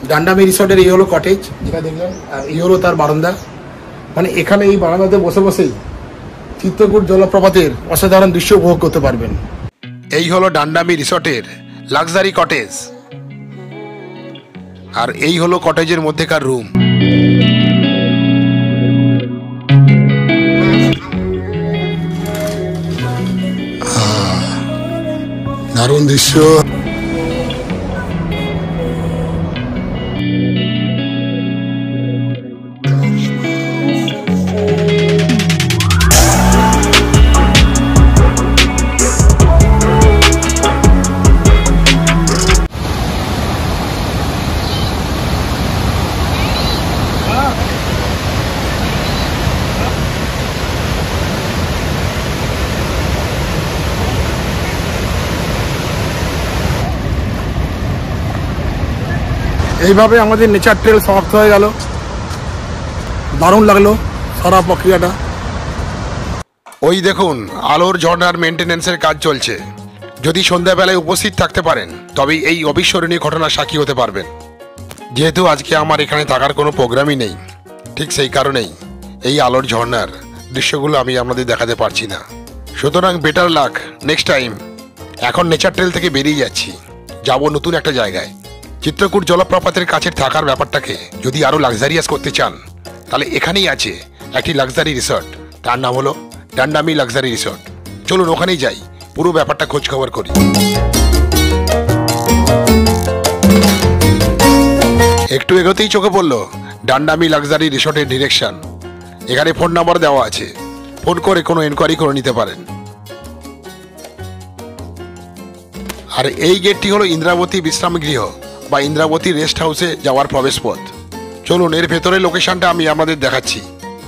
ডান্ডামি রিসর্টের এই হলো কটেজ, যেটা দেখলেন, আর এই হলো তার বারান্দা। মানে এখানে এই বারান্দাতে বসে বসেই চিত্রকূট জলপ্রপাতের অসাধারণ দৃশ্য উপভোগ করতে পারবেন। এই হলো ডান্ডামি রিসর্টের লাক্সারি কটেজ, আর এই হলো কটেজের মধ্যেকার রুম। দারুণ দৃশ্য। এইভাবে আমাদের নেচার ট্রেল সমাপ্ত হয়ে গেল। দারুণ লাগলো সারা প্রক্রিয়াটা। ওই দেখুন আলোর ঝর্ণার মেনটেন্যান্সের কাজ চলছে। যদি সন্ধ্যাবেলায় উপস্থিত থাকতে পারেন তবেই এই অবিস্মরণীয় ঘটনার সাক্ষী হতে পারবেন। যেহেতু আজকে আমার এখানে থাকার কোনো প্রোগ্রামই নেই, ঠিক সেই কারণেই এই আলোর ঝর্ণার দৃশ্যগুলো আমি আপনাদের দেখাতে পারছি না। সুতরাং বেটার লাক নেক্সট টাইম। এখন নেচার ট্রেল থেকে বেরিয়ে যাচ্ছি, যাব নতুন একটা জায়গায়। চিত্রকূট জলপ্রপাতের কাছে থাকার ব্যাপারটাকে যদি আরও লাক্সারিয়াস করতে চান তাহলে এখানেই আছে একটি লাক্সারি রিসর্ট, তার নাম হলো ডান্ডামি লাক্সারি রিসর্ট। চলুন ওখানেই যাই, পুরো ব্যাপারটা খোঁজ খবর করি। একটু এগোতেই চোখে পড়লো ডান্ডামি লাক্সারি রিসর্টের ডিরেকশন। এখানে ফোন নাম্বার দেওয়া আছে, ফোন করে কোনো এনকোয়ারি করে নিতে পারেন। আর এই গেটটি হলো ইন্দ্রাবতী বিশ্রাম গৃহ বা ইন্দ্রাবতী রেস্ট হাউসে যাওয়ার প্রবেশ পথ। চলুন এর ভেতরের লোকেশনটা আমি আপনাদের দেখাচ্ছি।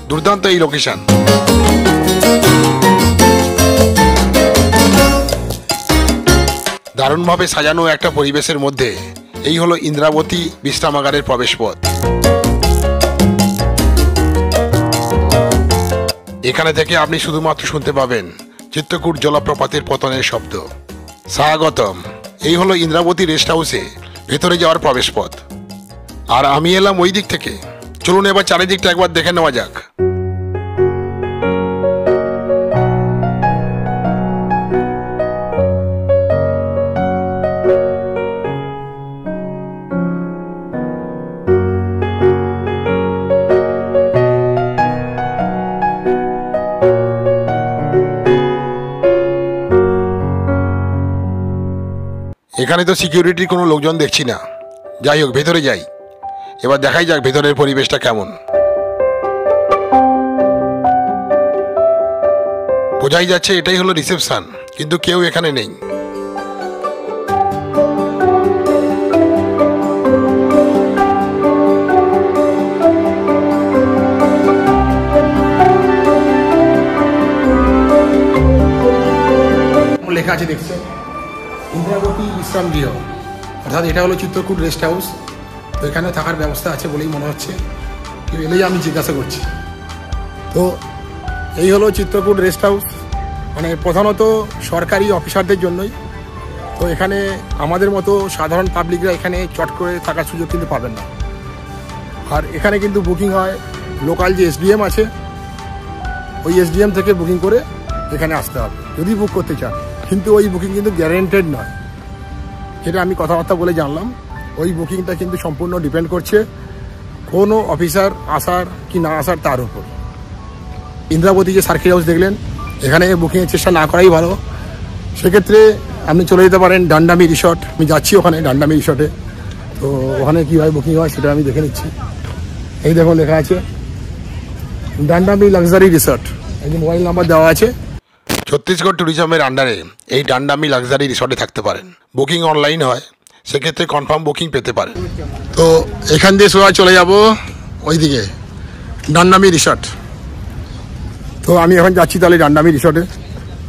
দুর্দান্ত এই লোকেশন। দারুণভাবে সাজানো একটা পরিবেশের মধ্যে এই হলো ইন্দ্রাবতী বিশ্রামাগারের প্রবেশ পথ। এখানে থেকে আপনি শুধুমাত্র শুনতে পাবেন চিত্রকূট জলপ্রপাতের পতনের শব্দ। স্বাগতম। এই হলো ইন্দ্রাবতী রেস্ট হাউসে ভেতরে যাওয়ার প্রবেশ পথ, আর আমি এলাম ওই দিক থেকে। চলুন এবার চারিদিকটা একবার দেখে নেওয়া যাক। এখানে তো সিকিউরিটির কোনো লোকজন দেখছি না। যাই হোক, ভেতরে যাই, এবার দেখাই যাক ভেতরের পরিবেশটা কেমন। বোঝাই যাচ্ছে এটাই হলো রিসেপশন, কিন্তু কেউ এখানে নেই। লেখা আছে দেখছেন, ইন্দ্রাবতী বিশ্রাম গৃহ, অর্থাৎ এটা হলো চিত্রকূট রেস্ট হাউস। তো এখানে থাকার ব্যবস্থা আছে বলেই মনে হচ্ছে, কেউ এলেই আমি জিজ্ঞাসা করছি। তো এই হলো চিত্রকূট রেস্ট হাউস, মানে প্রধানত সরকারি অফিসারদের জন্যই। তো এখানে আমাদের মতো সাধারণ পাবলিকরা এখানে চট করে থাকার সুযোগ কিন্তু পাবেন না। আর এখানে কিন্তু বুকিং হয়, লোকাল যে এসডিএম আছে ওই এসডিএম থেকে বুকিং করে এখানে আসতে হবে যদি বুক করতে চান। কিন্তু ওই বুকিং কিন্তু গ্যারেন্টেড নয়, যেটা আমি কথাবার্তা বলে জানলাম। ওই বুকিংটা কিন্তু সম্পূর্ণ ডিপেন্ড করছে কোনো অফিসার আসার কি না আসার তার উপর। ইন্দ্রাবতী যে সার্কিট হাউস দেখলেন, এখানে বুকিংয়ের চেষ্টা না করাই ভালো। সেক্ষেত্রে আপনি চলে যেতে পারেন ডান্ডামি রিসর্ট। আমি যাচ্ছি ওখানে ডান্ডামি রিসর্টে, তো ওখানে কীভাবে বুকিং হয় সেটা আমি দেখে নিচ্ছি। এই দেখুন লেখা আছে ডান্ডামি লাক্সারি রিসর্ট, এই যে মোবাইল নাম্বার দেওয়া আছে। ছত্তিশগড় ট্যুরিজমের আন্ডারে এই ডান্ডামি লাক্সারি রিসর্টে থাকতে পারেন। বুকিং অনলাইন হয়, সেক্ষেত্রে কনফার্ম বুকিং পেতে পারেন। তো এখান দিয়ে সোজা চলে যাব ওইদিকে ডান্ডামি রিসর্ট। তো আমি এখন যাচ্ছি তাহলে ডান্ডামি রিসর্টে,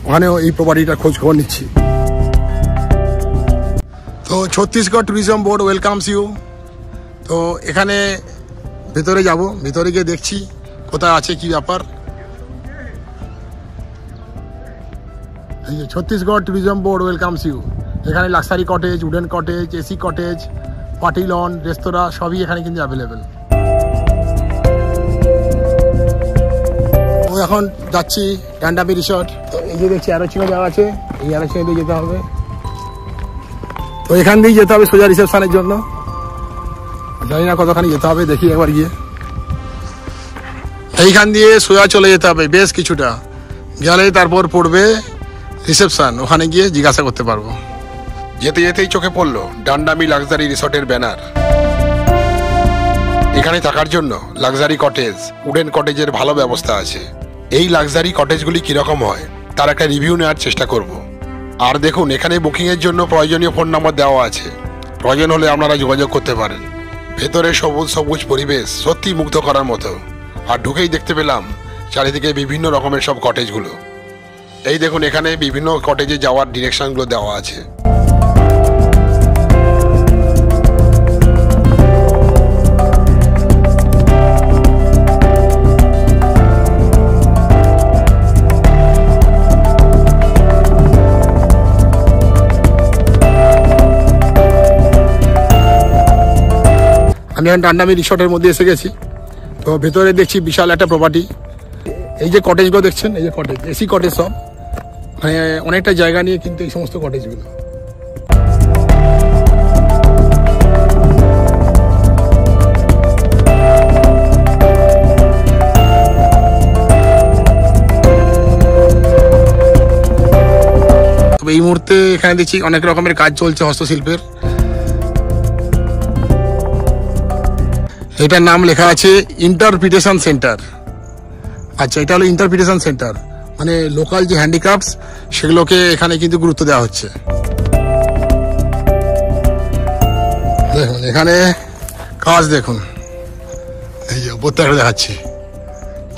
ওখানেও এই প্রপার্টিটা খোঁজ খবর নিচ্ছি। তো Chhattisgarh tourism board welcomes you. তো এখানে ভেতরে যাব, ভেতরে গিয়ে দেখছি কোথায় আছে কি ব্যাপার। Chhattisgarh tourism board welcomes you. এখানে luxury cottage, wooden cottage, AC cottage, party lawn, রেস্তোরাঁ সবই এখানে কিন্তু অ্যাভেলেবেল। ও এখন যাচ্ছি ডান্ডামি রিসর্ট। তো এই যে দেখছি অ্যারোচিনো যাওয়া আছে, এই অ্যারোচিনো দিয়ে যেতে হবে। তো এখান দিয়েই যেতে হবে সোজা রিসেপশনের জন্য। জানি না কতখানি যেতে হবে, দেখি একবার গিয়ে। এইখান দিয়ে সোজা চলে যেতে হবে বেশ কিছুটা, গেলে তারপর পড়বে রিসেপশন, ওখানে গিয়ে জিজ্ঞাসা করতে পারবো। যেতে যেতেই চোখে পড়লো ডান্ডামি লাক্সারি রিসর্টের ব্যানার। এখানে থাকার জন্য লাক্সারি কটেজ, উডেন কটেজের ভালো ব্যবস্থা আছে। এই লাক্সারি কটেজগুলি কিরকম হয় তার একটা রিভিউ নেওয়ার চেষ্টা করব। আর দেখুন, এখানে বুকিংয়ের জন্য প্রয়োজনীয় ফোন নাম্বার দেওয়া আছে, প্রয়োজন হলে আপনারা যোগাযোগ করতে পারেন। ভেতরে সবুজ সবুজ পরিবেশ সত্যি মুগ্ধ করার মতো। আর ঢুকেই দেখতে পেলাম চারিদিকে বিভিন্ন রকমের সব কটেজগুলো। এই দেখুন, এখানে বিভিন্ন কটেজে যাওয়ার ডিরেকশনগুলো দেওয়া আছে। আমি এখন ডান্ডামি রিসর্টের মধ্যে এসে গেছি। তো ভেতরে দেখছি বিশাল একটা প্রপার্টি। এই যে কটেজগুলো দেখছেন, এই যে কটেজ, এসি কটেজ সব, মানে অনেকটা জায়গা নিয়ে কিন্তু এই সমস্ত কটেজগুলো। তবে এই মুহূর্তে এখানে দেখছি অনেক রকমের কাজ চলছে হস্তশিল্পের। এটার নাম লেখা আছে ইন্টারপ্রিটেশন সেন্টার। আচ্ছা, এটা হলো ইন্টারপ্রিটেশন সেন্টার, মানে লোকাল যে হ্যান্ডিক্রাফটস সেগুলোকে এখানে কিন্তু গুরুত্ব দেওয়া হচ্ছে। দেখুন এখানে কাজ, দেখুন এই যে উপরটা দেখাচ্ছি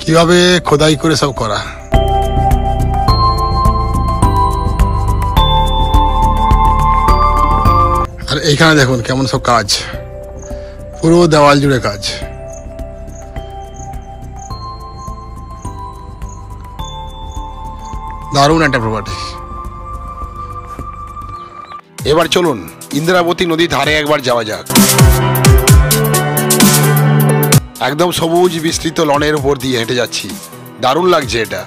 কিভাবে খোদাই করে সব করা। আর এইখানে দেখুন কেমন সব কাজ, পুরো দেওয়াল জুড়ে কাজ। দারুণ একটা প্রপার্টি। এবার চলুন ইন্দ্রাবতী নদীর ধারে একবার যাওয়া যাক। একদম সবুজ বিস্তৃত লনের উপর দিয়ে হেঁটে যাচ্ছি, দারুণ লাগছে এটা।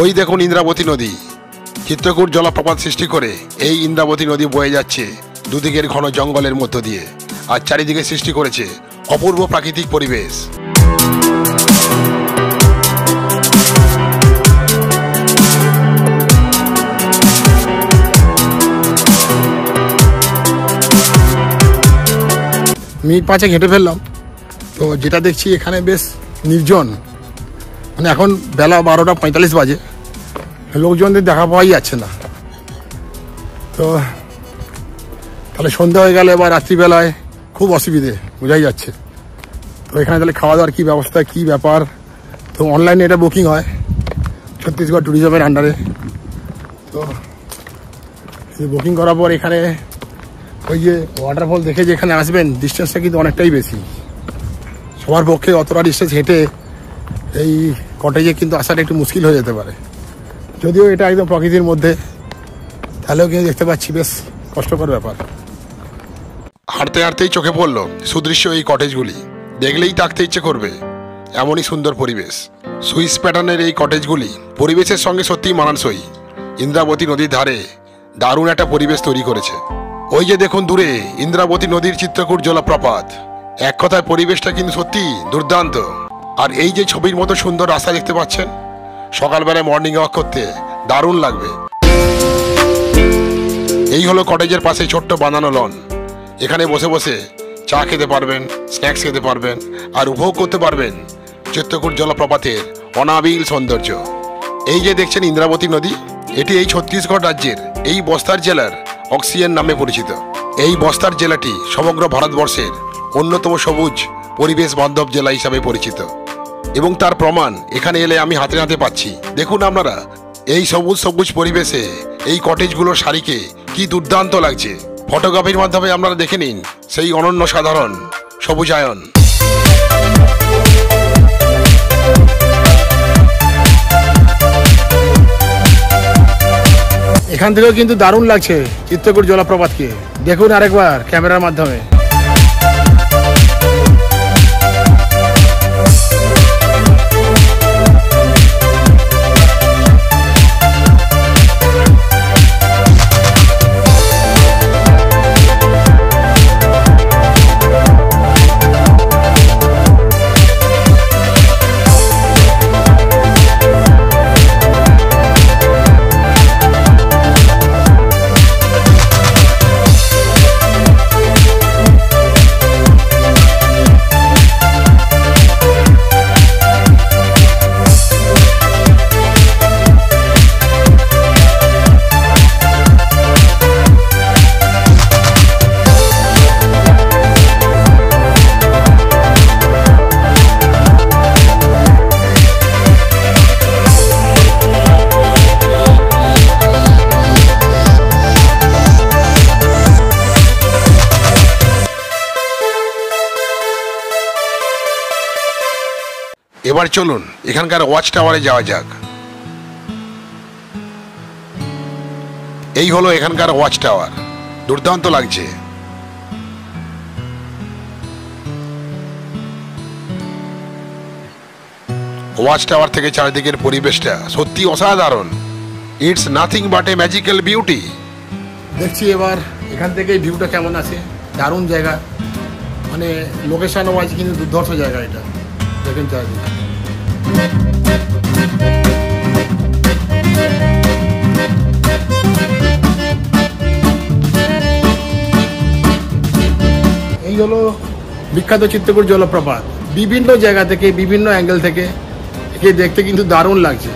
ওই দেখুন ইন্দ্রাবতী নদী, চিত্রকূট জলপ্রপাত সৃষ্টি করে এই ইন্দ্রাবতী নদী বয়ে যাচ্ছে দুদিকের ঘন জঙ্গলের মধ্য দিয়ে, আর চারিদিকে সৃষ্টি করেছে অপূর্ব প্রাকৃতিক পরিবেশ। মিনিট 5 হেঁটে ফেললাম। তো যেটা দেখছি এখানে বেশ নির্জন, মানে এখন বেলা 12:45 বাজে, লোকজনদের দেখা পাওয়াই যাচ্ছে না। তো তাহলে সন্ধ্যা হয়ে গেলে বা রাত্রিবেলায় খুব অসুবিধে বোঝাই যাচ্ছে। তো এখানে তাহলে খাওয়া দাওয়ার কী ব্যবস্থা, কী ব্যাপার? তো অনলাইনে এটা বুকিং হয় ছত্তিশগড় ট্যুরিজমের আন্ডারে। তো বুকিং করার পর এখানে ওই যে ওয়াটারফল দেখে যে এখানে আসবেন, ডিস্টেন্সটা কিন্তু অনেকটাই বেশি। সবার পক্ষে অতটা ডিস্টেন্স হেঁটে এই কটেজে কিন্তু আসাটা একটু মুশকিল হয়ে যেতে পারে। যদিও এটা একদম প্রকৃতির মধ্যে, তাহলেও কিন্তু দেখতে পাচ্ছি বেশ কষ্টকর ব্যাপার। হাঁটতে হাঁটতেই চোখে পড়লো সুদৃশ্য এই কটেজগুলি, দেখলেই থাকতে ইচ্ছে করবে, এমনই সুন্দর পরিবেশ। সুইস প্যাটার্নের এই কটেজগুলি পরিবেশের সঙ্গে সত্যিই মানানসই। ইন্দ্রাবতী নদীর ধারে দারুণ একটা পরিবেশ তৈরি করেছে। ওই যে দেখুন দূরে ইন্দ্রাবতী নদীর চিত্রকূট জলপ্রপাত। এক কথায় পরিবেশটা কিন্তু সত্যি দুর্দান্ত। আর এই যে ছবির মতো সুন্দর রাস্তা দেখতে পাচ্ছেন, সকালবেলায় মর্নিং ওয়াক করতে দারুণ লাগবে। এই হলো কটেজের পাশে ছোট্ট বানানো লন। এখানে বসে বসে চা খেতে পারবেন, স্ন্যাক্স খেতে পারবেন, আর উপভোগ করতে পারবেন চিত্রকূট জলপ্রপাতের অনাবিল সৌন্দর্য। এই যে দেখছেন ইন্দ্রাবতী নদী, এটি এই ছত্তিশগড় রাজ্যের এই বস্তার জেলার অক্সিজেন নামে পরিচিত। এই বস্তার জেলাটি সমগ্র ভারতবর্ষের অন্যতম সবুজ পরিবেশ বান্ধব জেলা হিসাবে পরিচিত, এবং তার প্রমাণ এখানে এলে আমি হাতে হাতে পাচ্ছি। দেখুন আপনারা, এই সবুজ সবুজ পরিবেশে এই কটেজগুলোর সারিকে কি দুর্দান্ত লাগছে। ফটোগ্রাফির মাধ্যমে আপনারা দেখে নিন সেই অনন্য সাধারণ সবুজায়ন। এখান থেকেও কিন্তু দারুণ লাগছে চিত্রকূট জলপ্রপাতকে। দেখুন আরেকবার ক্যামেরার মাধ্যমে। এবার চলুন এখানকার ওয়াচ টাওয়ারে যাওয়া যাক। এই হলো এখানকার ওয়াচ টাওয়ার, দুর্দান্ত লাগছে। ওয়াচ টাওয়ার থেকে চারিদিকের পরিবেশটা সত্যি অসাধারণ। It's nothing but A magical beauty. দেখছি এবার এখান থেকে ভিউটা কেমন আছে। দারুণ জায়গা, মানে লোকেশন ওয়াইজ কিন্তু দুর্ধর্ষ জায়গা এটা। দেখেন চারিদিকে এই হলো বিখ্যাত চিত্রকূট জলপ্রপাত। বিভিন্ন জায়গা থেকে, বিভিন্ন অ্যাঙ্গেল থেকে একে দেখতে কিন্তু দারুণ লাগছে।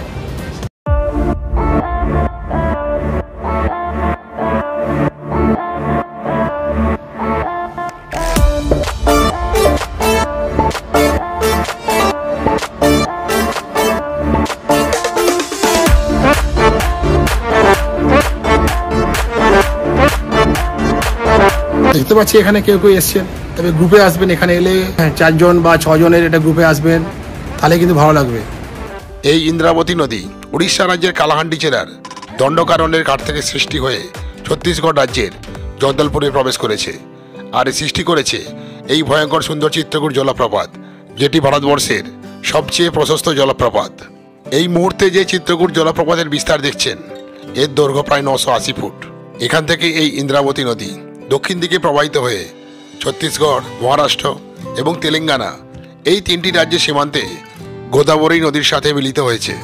দেখতে পাচ্ছি এখানে কেউ কেউ এসছেন, তবে গ্রুপে আসবেন। এখানে এলে 4 জন বা 6 জনের একটা গ্রুপে আসবেন, তাহলে কিন্তু ভালো লাগবে। এই ইন্দ্রাবতী নদী উড়িষ্যা রাজ্যের কালাহান্ডি জেলার দণ্ডকারণ্যের ঘাট থেকে সৃষ্টি হয়ে ছত্তিশগড় রাজ্যের জগদলপুরে প্রবেশ করেছে। আর সৃষ্টি করেছে এই ভয়ঙ্কর সুন্দর চিত্রকূট জলপ্রপাত, যেটি ভারতবর্ষের সবচেয়ে প্রশস্ত জলপ্রপাত। এই মুহূর্তে যে চিত্রকূট জলপ্রপাতের বিস্তার দেখছেন, এর দৈর্ঘ্য প্রায় 980 ফুট। এখান থেকে এই ইন্দ্রাবতী নদী দক্ষিণ দিকে প্রবাহিত হয়ে ছত্তিশগড়, মহারাষ্ট্র এবং তেলেঙ্গানা এই 3টি রাজ্যের সীমান্তে গোদাবরী নদীর সাথে মিলিত হয়েছে।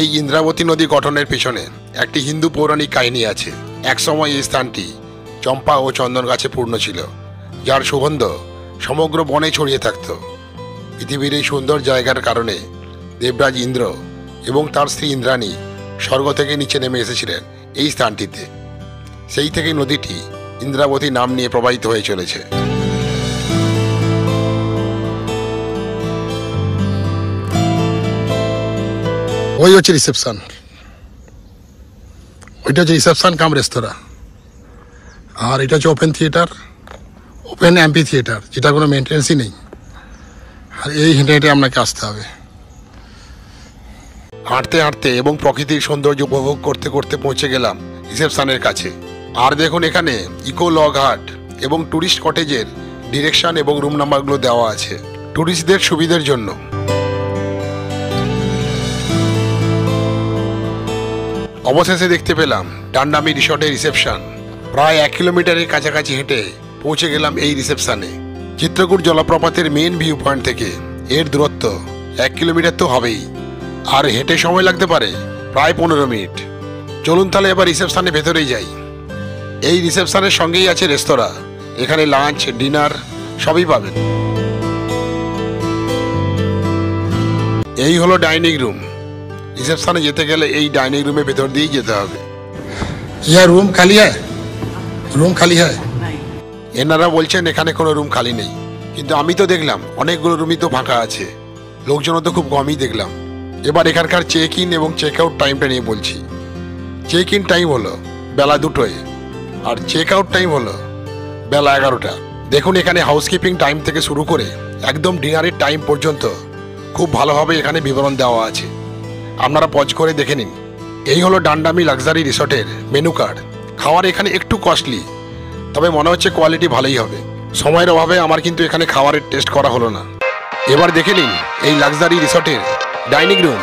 এই ইন্দ্রাবতী নদী গঠনের পেছনে একটি হিন্দু পৌরাণিক কাহিনী আছে। একসময় এই স্থানটি চম্পা ও চন্দন গাছে পূর্ণ ছিল, যার সুগন্ধ সমগ্র বনে ছড়িয়ে থাকত। পৃথিবীর এই সুন্দর জায়গার কারণে দেবরাজ ইন্দ্র এবং তার স্ত্রী ইন্দ্রাণী স্বর্গ থেকে নিচে নেমে এসেছিলেন এই স্থানটিতে। সেই থেকে নদীটি ইন্দ্রাবতী নাম নিয়ে প্রবাহিত হয়ে চলেছে। ওই হচ্ছে রিসেপশন, ওইটা হচ্ছে রিসেপশন কাম রেস্তোরাঁ। আর এটা হচ্ছে open theatre, open MP theatre, যেটা কোনো মেনটেন্সই নেই। আর এই হেঁটে হেঁটে আপনাকে আসতে হবে। হাঁটতে হাঁটতে এবং প্রকৃতির সৌন্দর্য উপভোগ করতে করতে পৌঁছে গেলাম রিসেপশনের কাছে। আর দেখুন এখানে ইকো লগ হাট এবং ট্যুরিস্ট কটেজের ডিরেকশন এবং রুম নাম্বারগুলো দেওয়া আছে ট্যুরিস্টদের সুবিধার জন্য। অবশেষে দেখতে পেলাম ডান্ডামি রিসর্টের রিসেপশন। প্রায় 1 কিলোমিটারের কাছাকাছি হেঁটে পৌঁছে গেলাম এই রিসেপশনে। চিত্রকূট জলপ্রপাতের মেন ভিউ পয়েন্ট থেকে এর দূরত্ব 1 কিলোমিটার তো হবেই, আর হেঁটে সময় লাগতে পারে প্রায় 15 মিনিট। চলুন তাহলে এবার রিসেপশনের ভেতরেই যাই। এই রিসেপশনের সঙ্গেই আছে রেস্তোরাঁ, এখানে লাঞ্চ, ডিনার সবই পাবেন। এই হলো ডাইনিং রুম। রিসেপশনে যেতে গেলে এই ডাইনিং রুমের ভেতর দিয়েই যেতে হবে। ইয়া রুম খালি হ্যায়, রুম খালি হ্যায়। এনারা বলছেন এখানে কোনো রুম খালি নেই, কিন্তু আমি তো দেখলাম অনেকগুলো রুমই তো ফাঁকা আছে, লোকজনও তো খুব কমই দেখলাম। এবার এখানকার চেক ইন এবং চেক আউট টাইমটা নিয়ে বলছি। চেক ইন টাইম হলো বেলা 2টোয়, আর চেক আউট টাইম হলো বেলা 11টা। দেখুন এখানে হাউসকিপিং টাইম থেকে শুরু করে একদম ডিনারের টাইম পর্যন্ত খুব ভালোভাবে এখানে বিবরণ দেওয়া আছে, আপনারা পজ করে দেখে নিন। এই হলো ডান্ডামি লাক্সারি রিসর্টের মেনু কার্ড। খাওয়ার এখানে একটু কস্টলি, তবে মনে হচ্ছে কোয়ালিটি ভালোই হবে। সময়ের অভাবে আমার কিন্তু এখানে খাবারের টেস্ট করা হলো না। এবার দেখে নিন এই লাক্সারি রিসর্টের ডাইনিং রুম।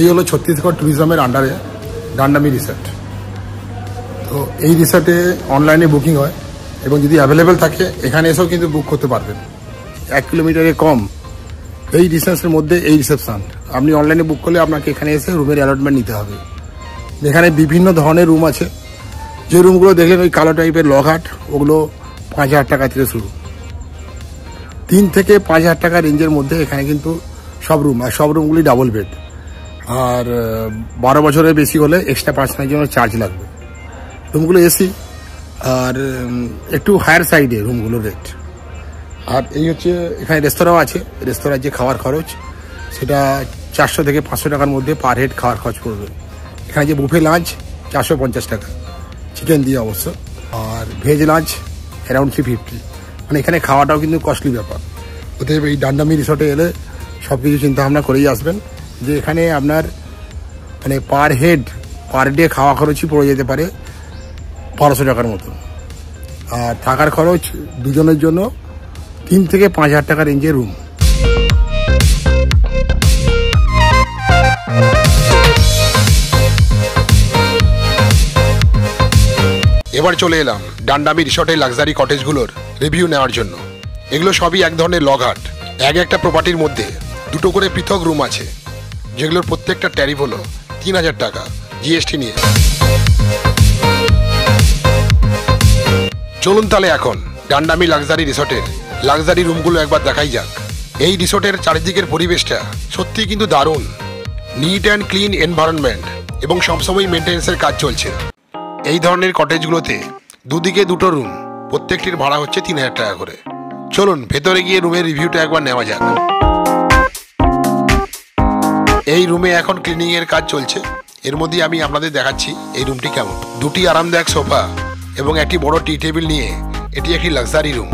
এই হলো ছত্তিশগড় ট্যুরিজমের আন্ডারে ডান্ডামি রিসর্ট। তো এই রিসর্টে অনলাইনে বুকিং হয় এবং যদি অ্যাভেলেবেল থাকে এখানে এসেও কিন্তু বুক করতে পারবেন। 1 কিলোমিটারে কম এই ডিস্টেন্সের মধ্যে এই রিসেপশন। আপনি অনলাইনে বুক করলে আপনাকে এখানে এসে রুমের অ্যালটমেন্ট নিতে হবে। এখানে বিভিন্ন ধরনের রুম আছে। যে রুমগুলো দেখলেন ওই কালো টাইপের লঘাট, ওগুলো 5,000 টাকা থেকে শুরু। 3 থেকে 5,000 টাকা রেঞ্জের মধ্যে এখানে কিন্তু সব রুম, আর সব রুমগুলি ডাবল বেড। আর 12 বছরের বেশি হলে এক্সট্রা পার্সোনাল জন্য চার্জ লাগবে। রুমগুলো এসি আর একটু হায়ার সাইডে রুমগুলোর রেট। আর এই হচ্ছে এখানে রেস্তোরাঁও আছে। রেস্তোরাঁর যে খাওয়ার খরচ সেটা 400 থেকে 500 টাকার মধ্যে পার হেড খাওয়ার খরচ পড়বে। এখানে যে বুফে লাঞ্চ 450 টাকা, চিকেন দিয়ে অবশ্য। আর ভেজ লাঞ্চ অ্যারাউন্ড 350। মানে এখানে খাওয়াটাও কিন্তু কস্টলি ব্যাপার। অতএব এই ডান্ডামি রিসর্টে এলে সব কিছু চিন্তাভাবনা করেই আসবেন যে এখানে আপনার মানে পার হেড পার ডে খাওয়া খরচই পড়ে যেতে পারে 1200 টাকার মতো। আর থাকার খরচ দুজনের জন্য 3 থেকে 5,000 টাকা রেঞ্জের রুম। এবার চলে এলাম ডান্ডামি রিসর্টের লাক্সারি কটেজগুলোর রিভিউ নেওয়ার জন্য। এগুলো সবই এক ধরনের লঘাট। একটা প্রপার্টির মধ্যে 2টো করে পৃথক রুম আছে, যেগুলোর প্রত্যেকটা ট্যারিফ হলো 3,000 টাকা জিএসটি নিয়ে। চলুন তাহলে এখন ডান্ডামি লাক্সারি রিসর্টের লাক্সারি রুমগুলো একবার দেখাই যাক। এই রিসর্টের চারিদিকের পরিবেশটা সত্যি কিন্তু দারুণ। নিট অ্যান্ড ক্লিন এনভায়রনমেন্ট এবং সবসময় মেনটেন্যান্সের কাজ চলছে। এই ধরনের কটেজগুলোতে দুদিকে 2টো রুম, প্রত্যেকটির ভাড়া হচ্ছে 3,000 টাকা করে। চলুন ভেতরে গিয়ে রুমের রিভিউটা একবার নেওয়া যাক। এই রুমে এখন ক্লিনিং এর কাজ চলছে। এর মধ্যে আমি আপনাদের দেখাচ্ছি এই রুমটি কেমন। 2টি আরামদায়ক সোফা এবং একটি বড় টি টেবিল নিয়ে এটি একটি লাক্সারি রুম।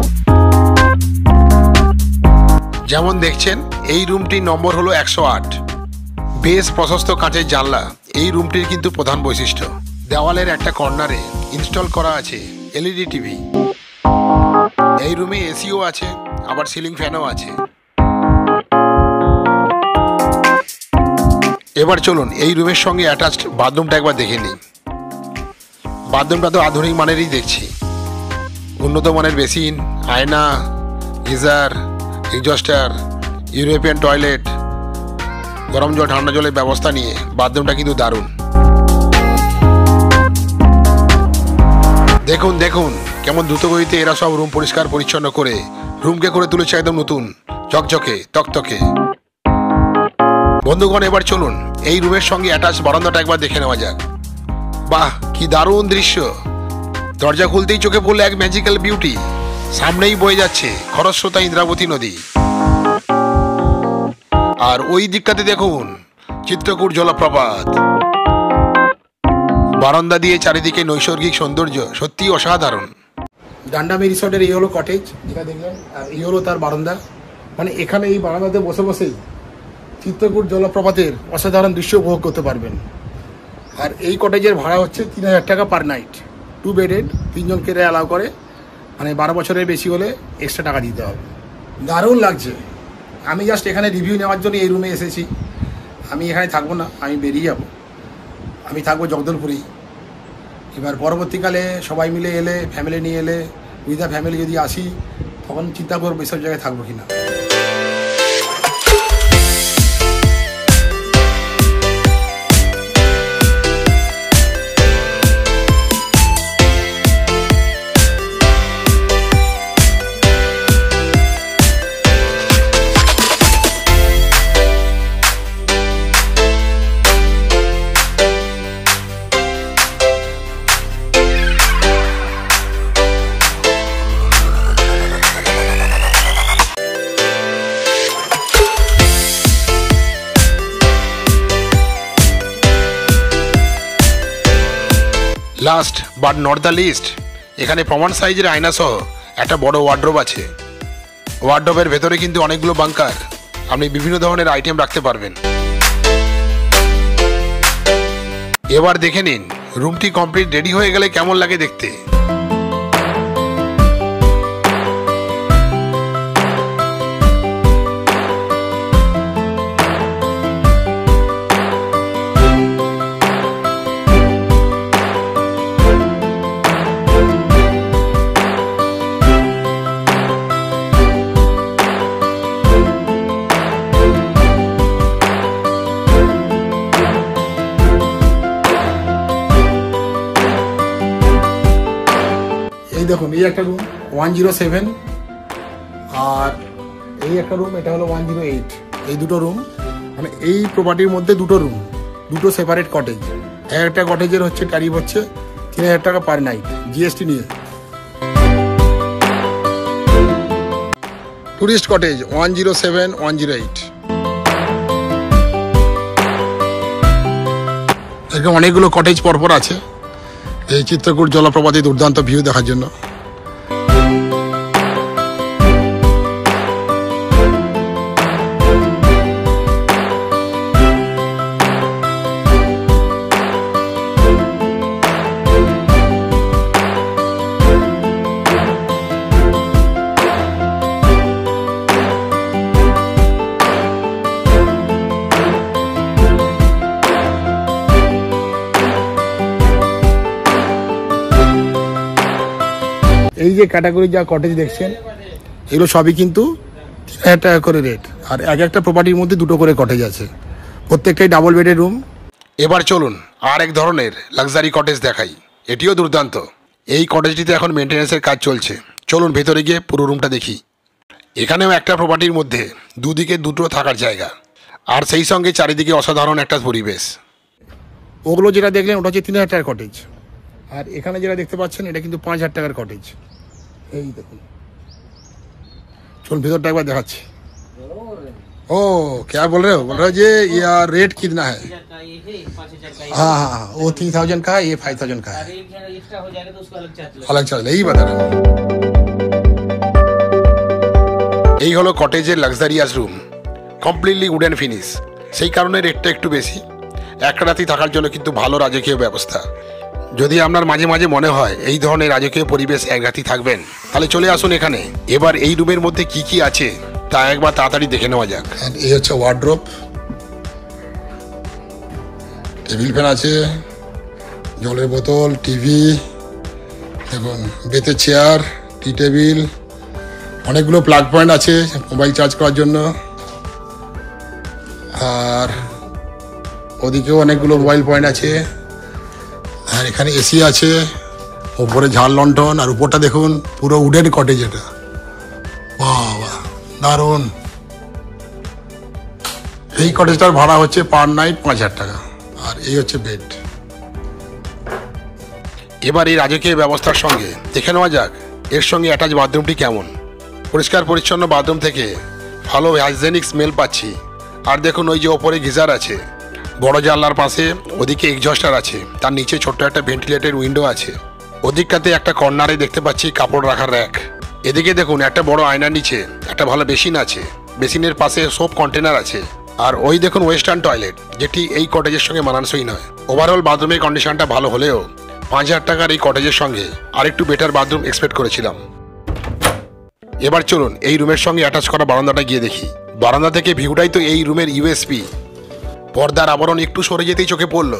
যেমন দেখছেন এই রুমটির নম্বর হলো 108। বেশ প্রশস্ত কাঁচের জানলা এই রুমটির কিন্তু প্রধান বৈশিষ্ট্য। দেওয়ালের একটা কর্নারে ইনস্টল করা আছে এলইডি টিভি। এই রুমে এসিও আছে, আবার সিলিং ফ্যানও আছে। এবার চলুন এই রুমের সঙ্গে অ্যাটাচড বাথরুমটা একবার দেখে নিই। বাথরুমটা তো আধুনিক মানেরই দেখছি। উন্নত মানের বেসিন, আয়না, গিজার, এক্সস্টার, ইউরোপিয়ান টয়লেট, গরম জল ঠান্ডা জলের ব্যবস্থা নিয়ে বাথরুমটা কিন্তু দারুণ। দেখুন দেখুন কেমন দ্রুতগতিতে এরা সব রুম পরিষ্কার পরিচ্ছন্ন করে রুমকে করে তুলেছে একদম নতুন, ঝকঝকে তকতকে। বন্ধুগণ এবার চলুন এই রুমের সঙ্গে অ্যাটাচ বারান্দাটা একবার দেখে নেওয়া যাক। বাহ, কি দারুণ দৃশ্য! দরজা খুলতেই চোখে পড়লো এক ম্যাজিক্যাল বিউটি। সামনেই বয়ে যাচ্ছে খরস্রোতা ইন্দ্রাবতী নদী। আর ওই দিকটাতে দেখুন চিত্রকূট জলপ্রপাত। বারান্দা দিয়ে চারিদিকে নৈসর্গিক সৌন্দর্য সত্যি অসাধারণ। ডান্ডামি রিসর্টের এই হলো কটেজ, যেটা দেখলেন, আর এই হলো তার বারান্দা। মানে এখানে এই বারান্দাতে বসে বসেই চিত্রকূট জলপ্রপাতের অসাধারণ দৃশ্য উপভোগ করতে পারবেন। আর এই কটেজের ভাড়া হচ্ছে 3,000 টাকা পার নাইট। 2 বেডেড, 3 জনকে অ্যালাউ করে। মানে 12 বছরের বেশি হলে এক্সট্রা টাকা দিতে হবে। দারুণ লাগছে। আমি জাস্ট এখানে রিভিউ নেওয়ার জন্য এই রুমে এসেছি। আমি এখানে থাকবো না, আমি বেরিয়ে যাব। আমি থাকবো জগদলপুরেই। এবার পরবর্তীকালে সবাই মিলে এলে, ফ্যামিলি নিয়ে এলে, উইথ দ্য ফ্যামিলি যদি আসি, তখন চিন্তা করবো এসব জায়গায় থাকবো কিনা। Last but not the least, এখানে প্রমাণ সাইজের আয়না সহ একটা বড় ওয়ার্ড্রোব আছে। ওয়ার্ড্রোবের ভেতরে কিন্তু অনেকগুলো বাঙ্কার, আপনি বিভিন্ন ধরনের আইটেম রাখতে পারবেন। এবার দেখে নিন রুমটি কমপ্লিট রেডি হয়ে গেলে কেমন লাগে দেখতে। এই দেখুন, এই একটা রুম 107, আর এই একটা রুম, এটা হলো 108। এই দুটো রুম, মানে এই প্রপার্টির মধ্যে দুটো রুম, দুটো সেপারেট কটেজ। একটা কটেজের হচ্ছে ট্যারিফ হচ্ছে 3000 টাকা পার নাইট, জিএসটি নিয়ে। Tourist cottage 107, 108। এরকম অনেকগুলো কটেজ পরপর আছে এই চিত্রকূট জলপ্রপাতে দুর্দান্ত ভিউ দেখার জন্য। এই যে ক্যাটাগরি যা কটেজ দেখছেন, এগুলো সবই কিন্তু 3000 টাকা করে রেট। আর এক একটা প্রপার্টির মধ্যে দুটো করে কটেজ আছে, প্রত্যেকটাই ডাবল বেডের রুম। এবার চলুন আর এক ধরনের লাক্সারি কটেজ দেখাই, এটিও দুর্দান্ত। এই কটেজটিতে এখন মেনটেন্যান্সের কাজ চলছে, চলুন ভেতরে গিয়ে পুরো রুমটা দেখি। এখানেও একটা প্রপার্টির মধ্যে দুদিকে দুটো থাকার জায়গা, আর সেই সঙ্গে চারিদিকে অসাধারণ একটা পরিবেশ। ওগুলো যেটা দেখলেন ওটা হচ্ছে 3000 টাকার কটেজ, আর এখানে যেটা দেখতে পাচ্ছেন এটা কিন্তু 5000 টাকার কটেজ। এই দেখুন, চলুন ভেতরটা একবার দেখাচ্ছি। ও क्या बोल रहे हो? बोल रहे हो ये यार रेट कितना है? हाँ हाँ हाँ, वो 3000 का है, ये 5000 का है। अलग चार्ज, यही बता रहा हूँ। এই হলো কটেজের luxurious room, completely wooden finish, সেই কারণে রেটটা একটু বেশি। এক রাতি থাকার জন্য কিন্তু ভালো রাজকীয় ব্যবস্থা। যদি আপনার মাঝে মাঝে মনে হয় এই ধরনের রাজকীয় পরিবেশ এক রাতি থাকবেন, তাহলে চলে আসুন এখানে। এবার এই রুমের মধ্যে কি কি আছে তা একবার তাড়াতাড়ি দেখে নেওয়া যাক। এই হচ্ছে ওয়ার্ড্রোব, টেবিল ফ্যান আছে, জলের বোতল, টিভি, দেখুন বেতের চেয়ার, টি টেবিল, অনেকগুলো প্লাগ পয়েন্ট আছে মোবাইল চার্জ করার জন্য। আর ওদিকেও অনেকগুলো মোবাইল পয়েন্ট আছে। আর এখানে এসি আছে, ওপরে ঝাল লন্ঠন, আর উপরটা দেখুন পুরো উডেন কটেজ। এটা বাহ বাহ, দারুণ। এই কটেজটার ভাড়া হচ্ছে পার নাইট 5000 টাকা, আর এই হচ্ছে বেড। এবার এই রাজকীয় ব্যবস্থার সঙ্গে দেখে নেওয়া যাক এর সঙ্গে অ্যাটাচ বাথরুমটি কেমন। পরিষ্কার পরিচ্ছন্ন বাথরুম থেকে ভালো হাইজেনিক স্মেল পাচ্ছি। আর দেখুন ওই যে ওপরে গিজার আছে, বড় জানলার পাশে ওদিকে এক্সস্টার আছে, তার নিচে ছোট্ট একটা ভেন্টিলেটেড উইন্ডো আছে। ওদিকটাতে একটা কর্নারে দেখতে পাচ্ছি কাপড় রাখার র্যাক। এদিকে দেখুন একটা বড় আয়নার নিচে একটা ভালো বেসিন আছে, বেসিনের পাশে সোপ কন্টেনার আছে। আর ওই দেখুন ওয়েস্টার্ন টয়লেট, যেটি এই কটেজের সঙ্গে মানানসই নয়। ওভারঅল বাথরুমের কন্ডিশনটা ভালো হলেও 5000 টাকার এই কটেজের সঙ্গে আরেকটু বেটার বাথরুম এক্সপেক্ট করেছিলাম। এবার চলুন এই রুমের সঙ্গে অ্যাটাচ করা বারান্দাটা গিয়ে দেখি। বারান্দা থেকে ভিউটাই তো এই রুমের ইউএসপি। পর্দার আবরণ একটু সরে যেতেই চোখে পড়ল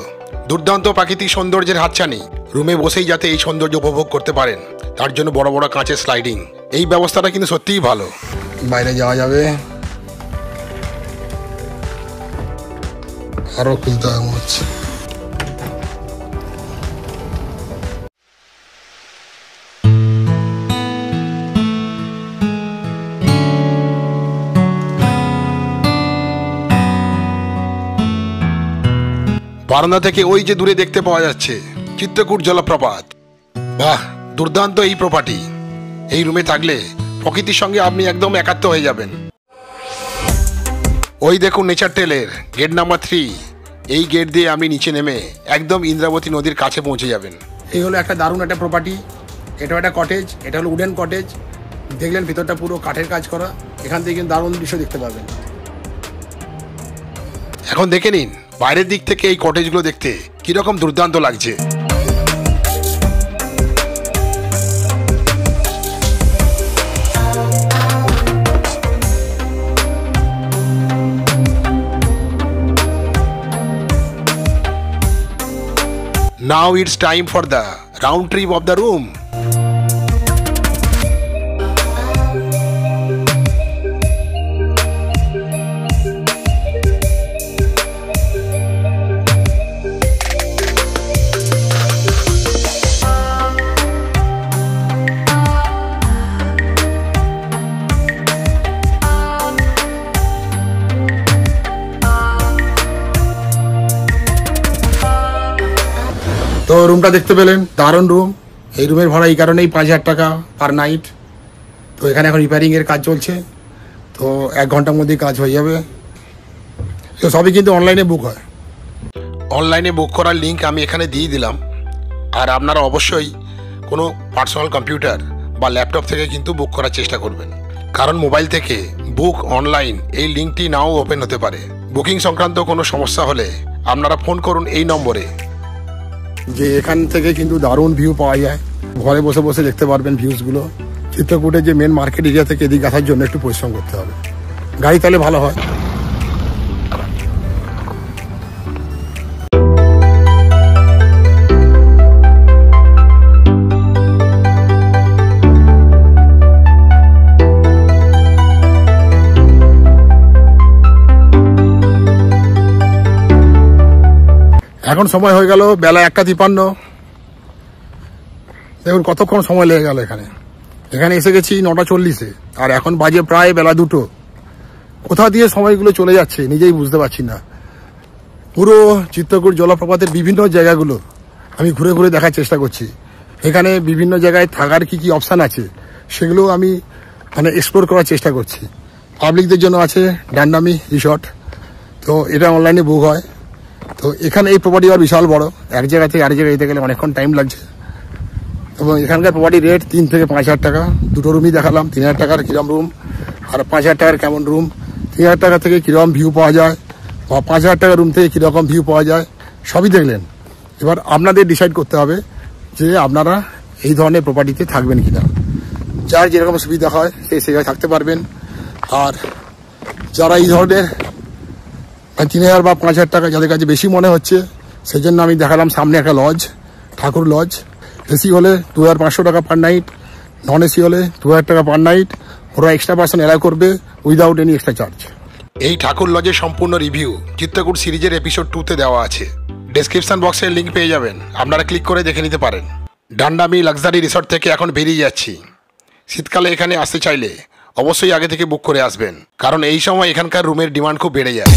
দুর্দান্ত প্রাকৃতিক সৌন্দর্যের হাতছানি। রুমে বসেই যাতে এই সৌন্দর্য উপভোগ করতে পারেন, তার জন্য বড় বড় কাঁচের স্লাইডিং। এই ব্যবস্থাটা কিন্তু সত্যিই ভালো। বাইরে যাওয়া যাবে, আরো খুলতে হচ্ছে। বারান্দা থেকে ওই যে দূরে দেখতে পাওয়া যাচ্ছে চিত্রকূট জলপ্রপাত। বাহ, দুর্দান্ত এই প্রপার্টি। এই রুমে থাকলে প্রকৃতির সঙ্গে আপনি একদম একাত্ম হয়ে যাবেন। ওই দেখুন নেচার টেলের গেট নাম্বার 3। এই গেট দিয়ে আপনি নিচে নেমে একদম ইন্দ্রাবতী নদীর কাছে পৌঁছে যাবেন। এই হলো একটা দারুণ একটা প্রপার্টি। এটাও একটা কটেজ, এটা হলো উডেন কটেজ। দেখলেন ভিতরটা পুরো কাঠের কাজ করা। এখান থেকে কিন্তু দারুণ দৃশ্য দেখতে পাবেন। এখন দেখে নিন বাইরের দিক থেকে এই কটেজগুলো দেখতে কিরকম দুর্দান্ত লাগছে। Now it's time for the round trip of the room. তো রুমটা দেখতে পেলেন, দারুণ রুম। এই রুমের ভাড়া এই কারণেই 5,000 টাকা পার নাইট। তো এখানে এখন রিপেয়ারিংয়ের কাজ চলছে, তো 1 ঘন্টার মধ্যেই কাজ হয়ে যাবে। তো সবই কিন্তু অনলাইনে বুক হয়। অনলাইনে বুক করার লিঙ্ক আমি এখানে দিয়ে দিলাম। আর আপনারা অবশ্যই কোনো পার্সোনাল কম্পিউটার বা ল্যাপটপ থেকে কিন্তু বুক করার চেষ্টা করবেন, কারণ মোবাইল থেকে বুক অনলাইন এই লিঙ্কটি নাও ওপেন হতে পারে। বুকিং সংক্রান্ত কোনো সমস্যা হলে আপনারা ফোন করুন এই নম্বরে। যে এখান থেকে কিন্তু দারুণ ভিউ পাওয়া যায়, ঘরে বসে বসে দেখতে পারবেন ভিউজগুলো। চিত্রকূটের যে মেন মার্কেট এরিয়া থেকে এদিকে আসার জন্য একটু পরিশ্রম করতে হবে, গাড়ি তাহলে ভালো হয়। এখন সময় হয়ে গেল বেলা 1:53। দেখুন কতক্ষণ সময় লেগে গেল। এখানে এসে গেছি 9:40-এ, আর এখন বাজে প্রায় বেলা 2টো। কোথা দিয়ে সময়গুলো চলে যাচ্ছে নিজেই বুঝতে পারছি না। পুরো চিত্রকূট জলপ্রপাতের বিভিন্ন জায়গাগুলো আমি ঘুরে ঘুরে দেখার চেষ্টা করছি। এখানে বিভিন্ন জায়গায় থাকার কি অপশান আছে সেগুলো আমি এক্সপ্লোর করার চেষ্টা করছি। পাবলিকদের জন্য আছে ডান্ডামি রিসর্ট, তো এটা অনলাইনে বুক হয়। তো এখানে এই প্রপার্টি আর বিশাল বড়, এক জায়গা থেকে আরেক জায়গায় যেতে গেলে অনেকক্ষণ টাইম লাগছে। এবং এখানকার প্রপার্টি রেট 3 থেকে 5,000 টাকা। দুটো রুমই দেখালাম। 3,000 টাকার কিরম রুম আর 5,000 টাকার কেমন রুম, 3,000 টাকা থেকে কিরকম ভিউ পাওয়া যায় বা 5,000 টাকার রুম থেকে কিরকম ভিউ পাওয়া যায় সবই দেখলেন। এবার আপনাদের ডিসাইড করতে হবে যে আপনারা এই ধরনের প্রপার্টিতে থাকবেন কিনা। যার যেরকম সুবিধা হয় সেই জায়গায় থাকতে পারবেন। আর যারা এই ধরনের 3,000 বা 5,000 টাকা যাদের কাছে বেশি মনে হচ্ছে, সেই জন্য আমি দেখালাম সামনে একটা লজ, ঠাকুর লজ। এসি হলে 2,500 টাকা পার নাইট, নন এসি হলে 2,000 টাকা পার নাইট। ওরা এক্সট্রা পার্সন অ্যালাউ করবে উইদাউট এনি এক্সট্রা চার্জ। এই ঠাকুর লজের সম্পূর্ণ রিভিউ চিত্রকূট সিরিজের এপিসোড 2-তে দেওয়া আছে। ডেসক্রিপশন বক্সের লিঙ্ক পেয়ে যাবেন, আপনারা ক্লিক করে দেখে নিতে পারেন। ডান্ডামি লাক্সারি রিসর্ট থেকে এখন বেরিয়ে যাচ্ছি। শীতকালে এখানে আসতে চাইলে অবশ্যই আগে থেকে বুক করে আসবেন, কারণ এই সময় এখানকার রুমের ডিমান্ড খুব বেড়ে যায়।